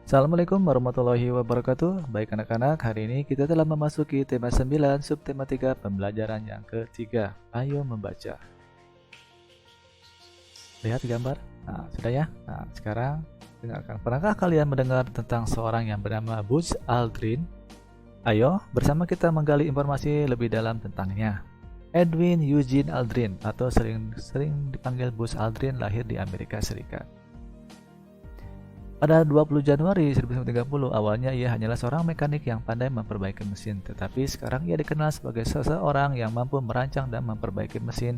Assalamualaikum warahmatullahi wabarakatuh. Baik anak-anak, hari ini kita telah memasuki tema 9, subtema 3, pembelajaran yang ketiga. Ayo membaca. Lihat gambar. Nah, sudah ya. Nah, sekarang dengarkan. Pernahkah kalian mendengar tentang seorang yang bernama Buzz Aldrin? Ayo, bersama kita menggali informasi lebih dalam tentangnya. Edwin Eugene Aldrin atau sering dipanggil Buzz Aldrin lahir di Amerika Serikat. Pada 20 Januari 1930, awalnya ia hanyalah seorang mekanik yang pandai memperbaiki mesin, tetapi sekarang ia dikenal sebagai seseorang yang mampu merancang dan memperbaiki mesin,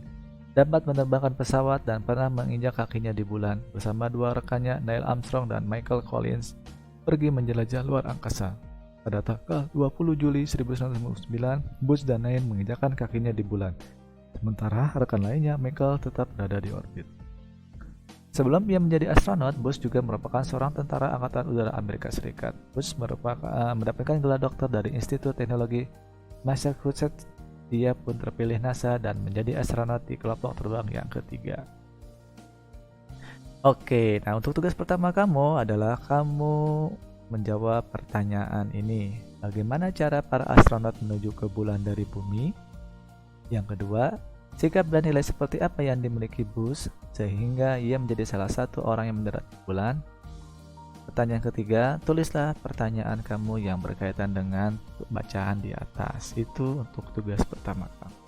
dapat menerbangkan pesawat, dan pernah menginjak kakinya di bulan bersama dua rekannya Neil Armstrong dan Michael Collins pergi menjelajah luar angkasa. Pada tanggal 20 Juli 1999, Buzz dan Neil menginjakkan kakinya di bulan, sementara rekan lainnya Michael tetap berada di orbit. Sebelum ia menjadi astronot, Buzz juga merupakan seorang tentara Angkatan Udara Amerika Serikat. Buzz mendapatkan gelar doktor dari Institut Teknologi Massachusetts. Ia pun terpilih NASA dan menjadi astronot di kelompok terbang yang ketiga. Oke, nah untuk tugas pertama kamu adalah kamu menjawab pertanyaan ini. Bagaimana cara para astronot menuju ke bulan dari bumi? Yang kedua, sikap dan nilai seperti apa yang dimiliki Buzz sehingga ia menjadi salah satu orang yang mendarat di bulan? Pertanyaan ketiga, tulislah pertanyaan kamu yang berkaitan dengan bacaan di atas. Itu untuk tugas pertama kamu.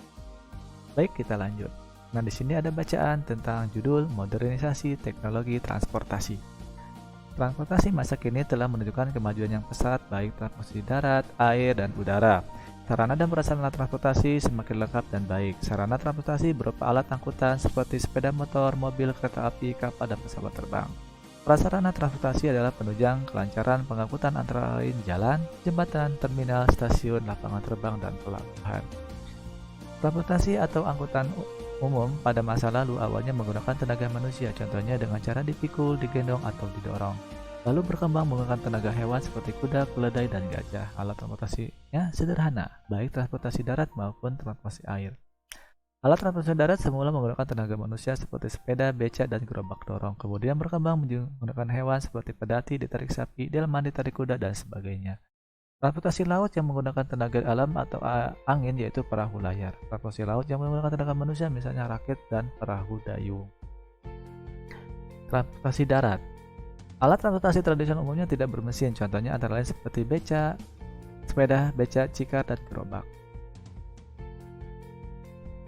Baik, kita lanjut. Nah, di sini ada bacaan tentang judul modernisasi teknologi transportasi. Transportasi masa kini telah menunjukkan kemajuan yang pesat baik transportasi darat, air, dan udara. Sarana dan prasarana transportasi semakin lengkap dan baik. Sarana transportasi berupa alat angkutan seperti sepeda motor, mobil, kereta api, kapal, dan pesawat terbang. Prasarana transportasi adalah penunjang kelancaran pengangkutan antara lain jalan, jembatan, terminal, stasiun, lapangan terbang, dan pelabuhan. Transportasi atau angkutan umum pada masa lalu awalnya menggunakan tenaga manusia, contohnya dengan cara dipikul, digendong, atau didorong. Lalu berkembang menggunakan tenaga hewan seperti kuda, keledai, dan gajah. Alat transportasinya sederhana, baik transportasi darat maupun transportasi air. Alat transportasi darat semula menggunakan tenaga manusia seperti sepeda, becak, dan gerobak dorong. Kemudian berkembang menggunakan hewan seperti pedati ditarik sapi, delman ditarik kuda, dan sebagainya. Transportasi laut yang menggunakan tenaga alam atau angin yaitu perahu layar. Transportasi laut yang menggunakan tenaga manusia misalnya rakit dan perahu dayung. Transportasi darat. Alat transportasi tradisional umumnya tidak bermesin, contohnya antara lain seperti becak, sepeda, becak, cikar, dan gerobak.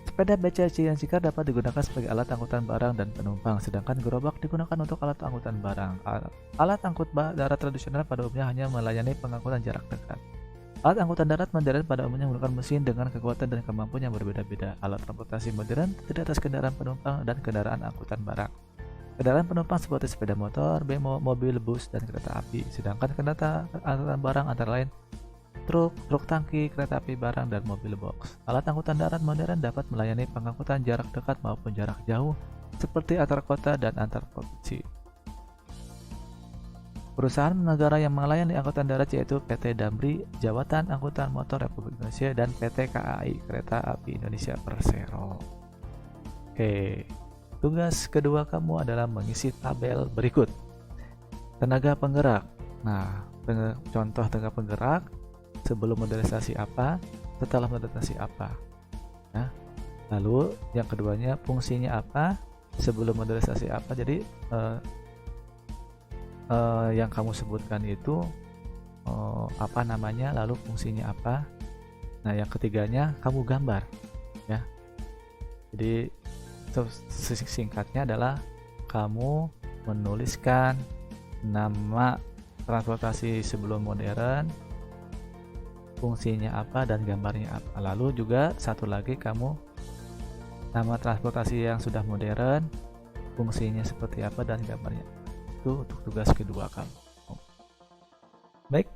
Sepeda, becak, dan cikar dapat digunakan sebagai alat angkutan barang dan penumpang, sedangkan gerobak digunakan untuk alat angkutan barang. Alat angkut darat tradisional pada umumnya hanya melayani pengangkutan jarak dekat. Alat angkutan darat modern pada umumnya menggunakan mesin dengan kekuatan dan kemampuan yang berbeda-beda. Alat transportasi modern terdiri atas kendaraan penumpang dan kendaraan angkutan barang. Kendaraan penumpang seperti sepeda motor, bemo, mobil, bus, dan kereta api. Sedangkan kendaraan angkutan barang antara lain truk tangki, kereta api barang, dan mobil box. Alat angkutan darat modern dapat melayani pengangkutan jarak dekat maupun jarak jauh, seperti antar kota dan antar provinsi. Perusahaan negara yang melayani angkutan darat yaitu PT Damri, Jawatan Angkutan Motor Republik Indonesia, dan PT KAI, Kereta Api Indonesia Persero. Oke. Tugas kedua kamu adalah mengisi tabel berikut. Tenaga penggerak. Nah, contoh tenaga penggerak sebelum modernisasi apa, setelah modernisasi apa. Nah, lalu yang keduanya fungsinya apa, sebelum modernisasi apa. Jadi yang kamu sebutkan itu apa namanya, lalu fungsinya apa. Nah, yang ketiganya kamu gambar, ya. Jadi singkatnya adalah kamu menuliskan nama transportasi sebelum modern, fungsinya apa, dan gambarnya apa. Lalu juga satu lagi kamu nama transportasi yang sudah modern, fungsinya seperti apa, dan gambarnya. Itu untuk tugas kedua kamu. Baik.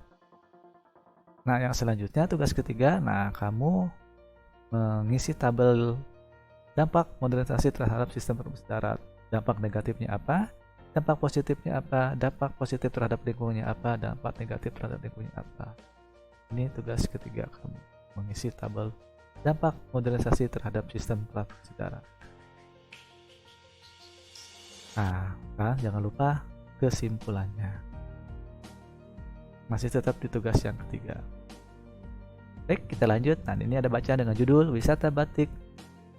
Nah, yang selanjutnya tugas ketiga, nah kamu mengisi tabel dampak modernisasi terhadap sistem transportasi darat. Dampak negatifnya apa? Dampak positifnya apa? Dampak positif terhadap lingkungannya apa? Dampak negatif terhadap lingkungannya apa? Ini tugas ketiga kamu, mengisi tabel dampak modernisasi terhadap sistem transportasi darat. Nah, jangan lupa kesimpulannya. Masih tetap di tugas yang ketiga. Baik, kita lanjut. Nah, ini ada bacaan dengan judul Wisata Batik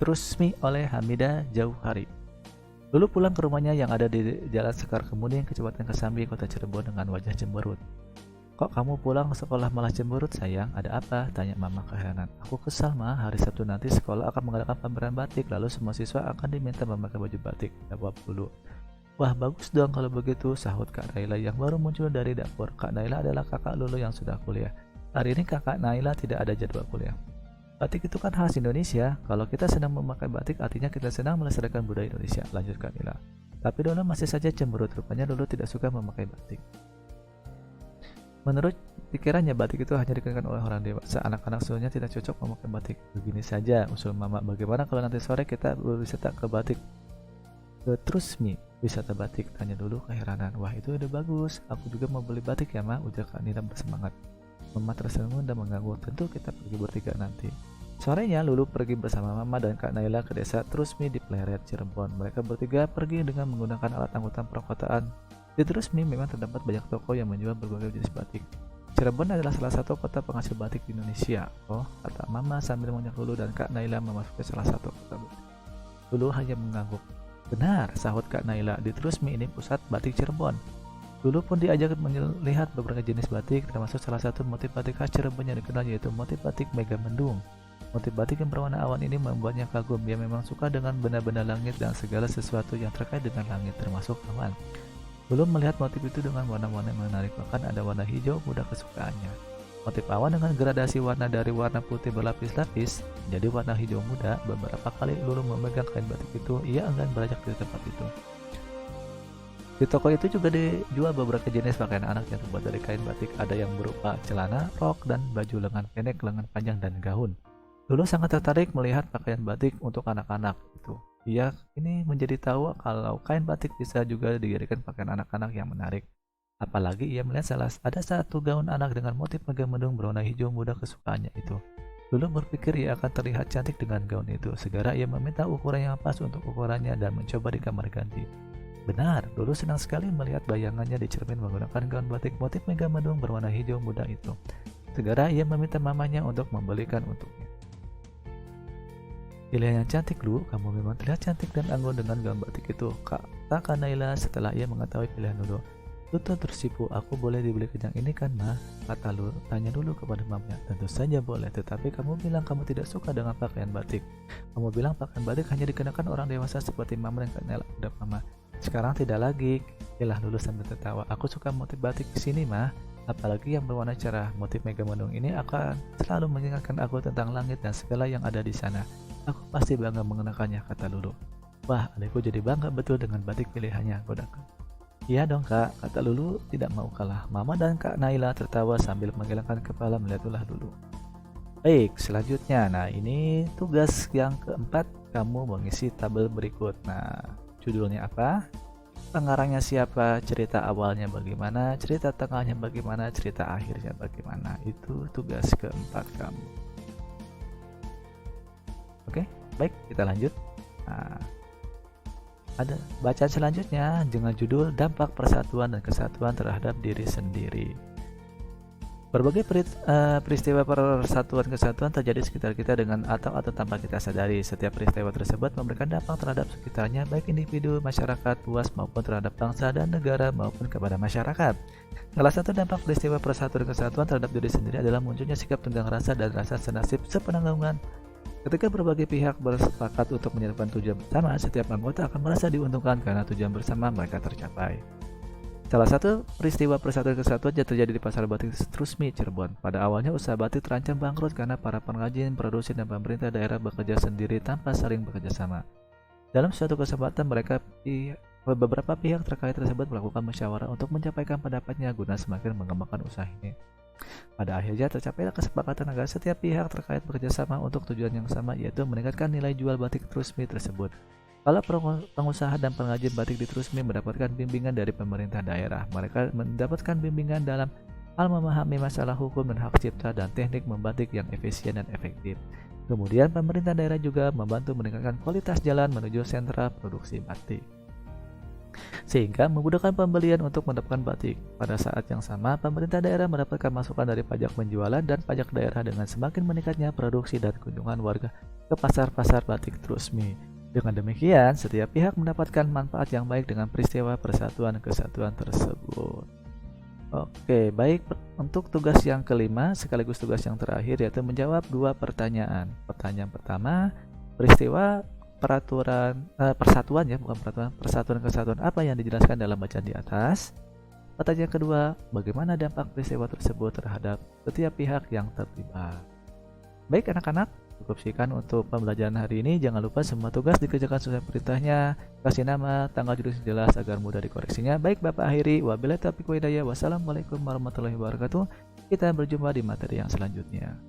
Trusmi oleh Hamidah Jauhari. Dulu pulang ke rumahnya yang ada di Jalan Sekar Kemuning, Kecamatan Kesambi, Kota Cirebon dengan wajah cemberut. "Kok kamu pulang sekolah malah cemberut, sayang? Ada apa?" tanya mama keheranan. "Aku kesal, Ma. Hari Sabtu nanti sekolah akan mengadakan pameran batik, lalu semua siswa akan diminta memakai baju batik," jawab Lulu. "Wah, bagus dong kalau begitu," sahut Kak Naila yang baru muncul dari dapur. Kak Naila adalah kakak Lulu yang sudah kuliah. Hari ini kakak Naila tidak ada jadwal kuliah. "Batik itu kan khas Indonesia. Kalau kita sedang memakai batik, artinya kita sedang melestarikan budaya Indonesia," lanjutkan Nila. Tapi Lulu masih saja cemberut. Rupanya Lulu tidak suka memakai batik. Menurut pikirannya, batik itu hanya dikenakan oleh orang dewasa. Anak-anak sebenarnya tidak cocok memakai batik. "Begini saja," usul Mama, "bagaimana kalau nanti sore kita berwisata ke batik? Ke Trusmi, wisata batik?" tanya Lulu keheranan. "Wah, itu ide bagus. Aku juga mau beli batik ya, Ma," ujar Kak Nila bersemangat. Mama tersenyum dan mengganggu. "Tentu kita pergi bertiga nanti." Sorenya, Lulu pergi bersama Mama dan Kak Naila ke desa Trusmi di Pleret, Cirebon. Mereka bertiga pergi dengan menggunakan alat angkutan perkotaan. Di Trusmi memang terdapat banyak toko yang menjual berbagai jenis batik. Cirebon adalah salah satu kota penghasil batik di Indonesia. "Oh," kata Mama sambil mengajak Lulu dan Kak Naila memasuki salah satu kota batik. Lulu hanya mengangguk. "Benar," sahut Kak Naila, "di Trusmi ini pusat batik Cirebon." Lulu pun diajak melihat beberapa jenis batik, termasuk salah satu motif batik khas Cirebon yang dikenal, yaitu motif batik Megamendung. Motif batik yang berwarna awan ini membuatnya kagum. Dia memang suka dengan benda-benda langit dan segala sesuatu yang terkait dengan langit, termasuk awan. Lulu melihat motif itu dengan warna-warna yang menarik, bahkan ada warna hijau muda kesukaannya. Motif awan dengan gradasi warna dari warna putih berlapis-lapis menjadi warna hijau muda. Beberapa kali Lulu memegang kain batik itu, ia enggan beranjak di tempat itu. Di toko itu juga dijual beberapa jenis pakaian anak yang terbuat dari kain batik. Ada yang berupa celana, rok, dan baju lengan pendek, lengan panjang, dan gaun. Lulu sangat tertarik melihat pakaian batik untuk anak-anak itu. Ia ini menjadi tahu kalau kain batik bisa juga dijadikan pakaian anak-anak yang menarik. Apalagi ia melihat ada satu gaun anak dengan motif Megamendung berwarna hijau muda kesukaannya itu. Lulu berpikir ia akan terlihat cantik dengan gaun itu. Segera ia meminta ukuran yang pas untuk ukurannya dan mencoba di kamar ganti. Benar, Lulu senang sekali melihat bayangannya di cermin menggunakan gaun batik motif Megamendung berwarna hijau muda itu. Segera ia meminta mamanya untuk membelikan untuknya. "Pilihan yang cantik, Lu. Kamu memang terlihat cantik dan anggun dengan gaun batik itu," kata Kak Naila setelah ia mengetahui pilihan Lulu. "Lu tersipu, aku boleh dibeli yang ini kan, Ma?" kata Lulu, tanya Lulu kepada mamanya. "Tentu saja boleh, tetapi kamu bilang kamu tidak suka dengan pakaian batik. Kamu bilang pakaian batik hanya dikenakan orang dewasa seperti Mama dan Kak Naila," udah Mama. "Sekarang tidak lagi," ilah Lulu sambil tertawa. "Aku suka motif batik di sini, Ma. Apalagi yang berwarna cerah. Motif Megamendung ini akan selalu mengingatkan aku tentang langit dan segala yang ada di sana. Aku pasti bangga mengenakannya," kata Lulu. "Wah, adikku jadi bangga betul dengan batik pilihannya," godaku. "Iya dong, Kak," kata Lulu tidak mau kalah. Mama dan Kak Naila tertawa sambil menggelengkan kepala melihat ulah Lulu. Baik, selanjutnya. Nah, ini tugas yang keempat, kamu mengisi tabel berikut. Nah, judulnya apa? Pengarangnya siapa? Cerita awalnya bagaimana? Cerita tengahnya bagaimana? Cerita akhirnya bagaimana? Itu tugas keempat kamu. Oke, baik, kita lanjut. Nah, ada bacaan selanjutnya dengan judul Dampak Persatuan dan Kesatuan Terhadap Diri Sendiri. Berbagai peristiwa persatuan kesatuan terjadi sekitar kita dengan atau tanpa kita sadari. Setiap peristiwa tersebut memberikan dampak terhadap sekitarnya, baik individu, masyarakat luas maupun terhadap bangsa dan negara maupun kepada masyarakat. Salah satu dampak peristiwa persatuan dan kesatuan terhadap diri sendiri adalah munculnya sikap tenggang rasa dan rasa senasib sepenanggungan. Ketika berbagai pihak bersepakat untuk menyatukan tujuan bersama, setiap anggota akan merasa diuntungkan karena tujuan bersama mereka tercapai. Salah satu peristiwa persatuan kesatuan yang terjadi di Pasar Batik Trusmi, Cirebon. Pada awalnya usaha batik terancam bangkrut karena para pengrajin, produsen, dan pemerintah daerah bekerja sendiri tanpa saling bekerja sama. Dalam suatu kesempatan beberapa pihak terkait tersebut melakukan musyawarah untuk mencapaikan pendapatnya guna semakin mengembangkan usaha ini. Pada akhirnya tercapailah kesepakatan agar setiap pihak terkait bekerja sama untuk tujuan yang sama, yaitu meningkatkan nilai jual batik Trusmi tersebut. Para pengusaha dan pengrajin batik di Trusmi mendapatkan bimbingan dari pemerintah daerah. Mereka mendapatkan bimbingan dalam hal memahami masalah hukum dan hak cipta dan teknik membatik yang efisien dan efektif. Kemudian pemerintah daerah juga membantu meningkatkan kualitas jalan menuju sentra produksi batik. sehingga memudahkan pembelian untuk mendapatkan batik. Pada saat yang sama, pemerintah daerah mendapatkan masukan dari pajak penjualan dan pajak daerah dengan semakin meningkatnya produksi dan kunjungan warga ke pasar-pasar batik Trusmi. Dengan demikian, setiap pihak mendapatkan manfaat yang baik dengan peristiwa persatuan kesatuan tersebut. Oke, baik, untuk tugas yang kelima sekaligus tugas yang terakhir yaitu menjawab dua pertanyaan. Pertanyaan pertama, peristiwa persatuan ya, bukan peraturan, persatuan kesatuan apa yang dijelaskan dalam bacaan di atas. Pertanyaan kedua, bagaimana dampak peristiwa tersebut terhadap setiap pihak yang terlibat. Baik anak-anak, cukup sekian untuk pembelajaran hari ini. Jangan lupa semua tugas dikerjakan sesuai perintahnya. Kasih nama, tanggal judul jelas agar mudah dikoreksinya. Baik, Bapak akhiri. Wabillahi taufiq wa hidayah. Wassalamualaikum warahmatullahi wabarakatuh. Kita berjumpa di materi yang selanjutnya.